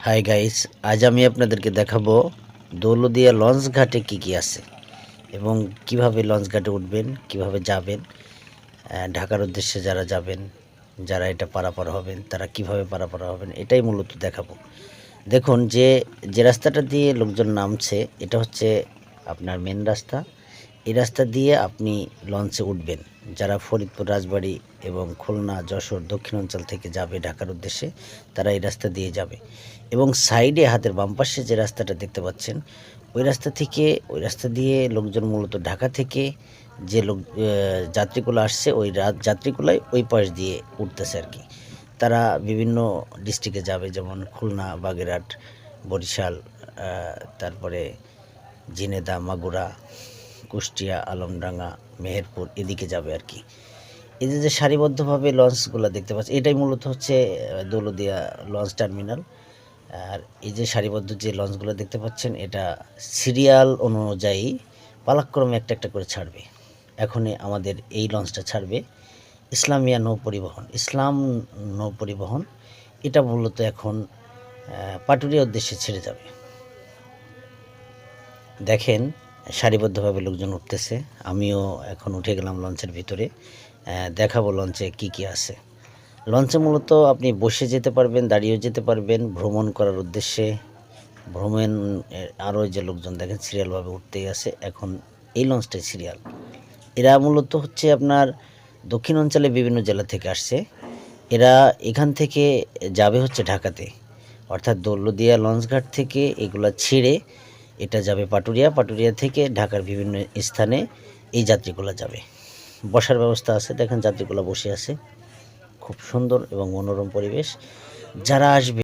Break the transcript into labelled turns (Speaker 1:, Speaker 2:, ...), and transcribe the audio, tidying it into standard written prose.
Speaker 1: Hi guys, আজ আমি আপনাদেরকে দেখাবো দৌলতদিয়া লঞ্চ ঘাটে কি আছে এবং কিভাবে লঞ্চ ঘাটে উঠবেন, কিভাবে যাবেন। ঢাকার উদ্দেশ্যে যারা যাবেন, যারা এটা পারাপার হবেন, তারা কিভাবে পারাপার হবেন, এটাই মূলত দেখাবো। দেখুন, যে যে রাস্তাটা দিয়ে লোকজন নামছে, এটা হচ্ছে আপনার মেন রাস্তা। এই রাস্তা দিয়ে আপনি লঞ্চে উঠবেন। যারা ফরিদপুর, রাজবাড়ী এবং খুলনা, যশোর দক্ষিণাঞ্চল থেকে যাবে ঢাকার উদ্দেশ্যে, তারা এই রাস্তা দিয়ে যাবে। এবং সাইডে হাতের বাম পাশে যে রাস্তাটা দেখতে পাচ্ছেন, ওই রাস্তা দিয়ে লোকজন মূলত ঢাকা থেকে যে যাত্রীগুলো আসছে, যাত্রীগুলাই ওই পাশ দিয়ে উঠতেছে আর কি। তারা বিভিন্ন ডিস্ট্রিক্টে যাবে, যেমন খুলনা, বাগেরহাট, বরিশাল, তারপরে ঝিনেদা, মাগুরা, কুষ্টিয়া, আলমডাঙ্গা, মেহেরপুর, এদিকে যাবে আর কি। এই যে সারিবদ্ধভাবে লঞ্চগুলো দেখতে পাচ্ছি, এটাই মূলত হচ্ছে দৌলতদিয়া লঞ্চ টার্মিনাল। আর এই যে সারিবদ্ধ যে লঞ্চগুলো দেখতে পাচ্ছেন, এটা সিরিয়াল অনুযায়ী পালাক্রমে একটা একটা করে ছাড়বে। এখনই আমাদের এই লঞ্চটা ছাড়বে ইসলামিয়া নৌ পরিবহন, ইসলাম নৌ পরিবহন। এটা মূলত এখন পাটুরিয়া উদ্দেশ্যে ছেড়ে যাবে। দেখেন, সারিবদ্ধভাবে লোকজন উঠতেছে। আমিও এখন উঠে গেলাম লঞ্চের ভিতরে। দেখাবো লঞ্চে কি আছে। লঞ্চে মূলত আপনি বসে যেতে পারবেন, দাঁড়িয়েও যেতে পারবেন ভ্রমণ করার উদ্দেশ্যে। ভ্রমণ আরও যে লোকজন দেখেন সিরিয়ালভাবে উঠতেই আছে। এখন এই লঞ্চটাই সিরিয়াল। এরা মূলত হচ্ছে আপনার দক্ষিণ অঞ্চলে বিভিন্ন জেলা থেকে আসছে। এরা এখান থেকে যাবে হচ্ছে ঢাকাতে, অর্থাৎ দৌলতদিয়া লঞ্চঘাট থেকে এগুলা ছেড়ে এটা যাবে পাটুরিয়া। পাটুরিয়া থেকে ঢাকার বিভিন্ন স্থানে এই যাত্রীগুলো যাবে। বসার ব্যবস্থা আছে, দেখেন যাত্রীগুলো বসে আছে। খুব সুন্দর এবং মনোরম পরিবেশ। যারা আসবে